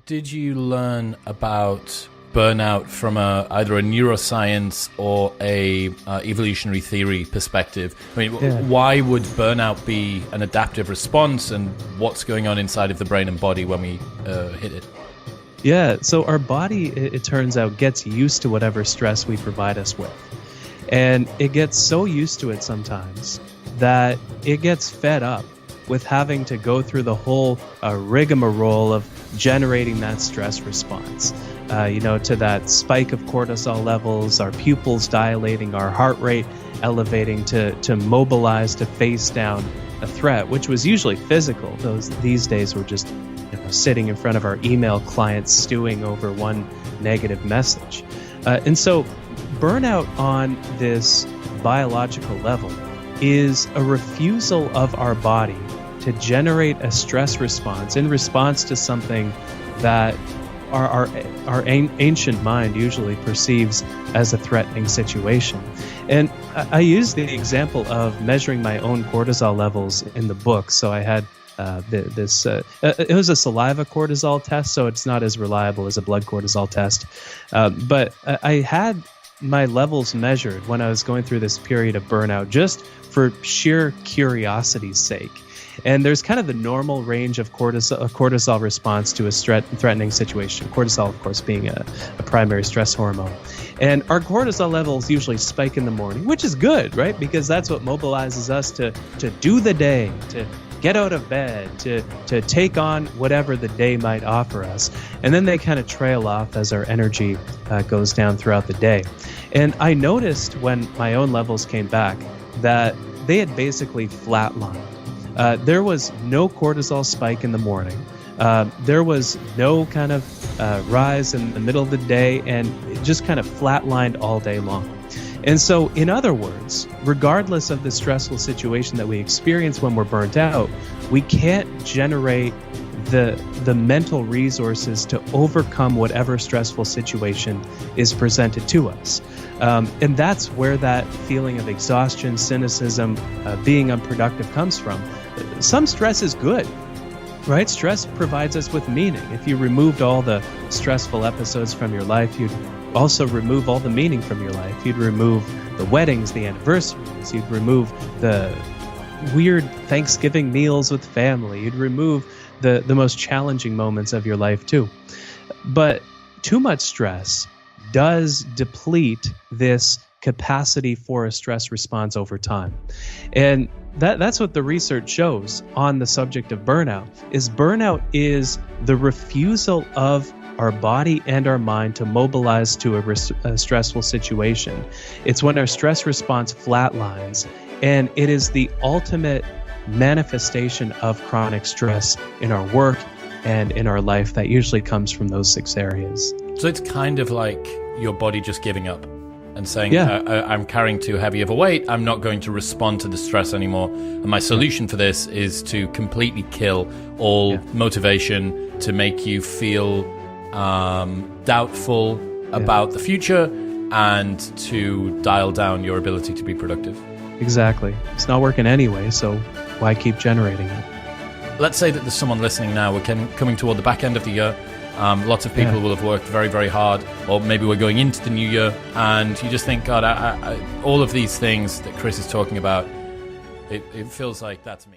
did you learn about burnout from either a neuroscience or a evolutionary theory perspective? I mean, why would burnout be an adaptive response, and what's going on inside of the brain and body when we hit it? Yeah, so our body, it turns out, gets used to whatever stress we provide us with. And it gets so used to it sometimes that it gets fed up with having to go through the whole rigmarole of generating that stress response. To that spike of cortisol levels, our pupils dilating, our heart rate elevating to mobilize, to face down a threat, which was usually physical. These days we're just sitting in front of our email clients stewing over one negative message. And so burnout on this biological level is a refusal of our body to generate a stress response in response to something that our ancient mind usually perceives as a threatening situation. And I use the example of measuring my own cortisol levels in the book. So I had it was a saliva cortisol test, so it's not as reliable as a blood cortisol test. But I had my levels measured when I was going through this period of burnout, just for sheer curiosity's sake. And there's kind of the normal range of cortisol response to a threatening situation. Cortisol, of course, being a primary stress hormone. And our cortisol levels usually spike in the morning, which is good, right? Because that's what mobilizes us to do the day, to get out of bed, to take on whatever the day might offer us. And then they kind of trail off as our energy goes down throughout the day. And I noticed when my own levels came back that they had basically flatlined. There was no cortisol spike in the morning. There was no kind of rise in the middle of the day, and it just kind of flatlined all day long. And so, in other words, regardless of the stressful situation that we experience when we're burnt out, we can't generate the mental resources to overcome whatever stressful situation is presented to us. And that's where that feeling of exhaustion, cynicism, being unproductive comes from. Some stress is good, right? Stress provides us with meaning. If you removed all the stressful episodes from your life, you'd also remove all the meaning from your life. You'd remove the weddings, the anniversaries. You'd remove the weird Thanksgiving meals with family. You'd remove the most challenging moments of your life too. But too much stress does deplete this capacity for a stress response over time. And that's what the research shows on the subject of burnout is the refusal of our body and our mind to mobilize to a stressful situation. It's when our stress response flatlines, and it is the ultimate manifestation of chronic stress in our work and in our life that usually comes from those 6 areas. So it's kind of like your body just giving up and saying, I'm carrying too heavy of a weight, I'm not going to respond to the stress anymore. And my solution for this is to completely kill all motivation, to make you feel doubtful about the future, and to dial down your ability to be productive. Exactly. It's not working anyway, so why keep generating it? Let's say that there's someone listening now. We're coming toward the back end of the year. Lots of people will have worked very, very hard, or maybe we're going into the new year, and you just think, God, all of these things that Chris is talking about, it feels like that's me.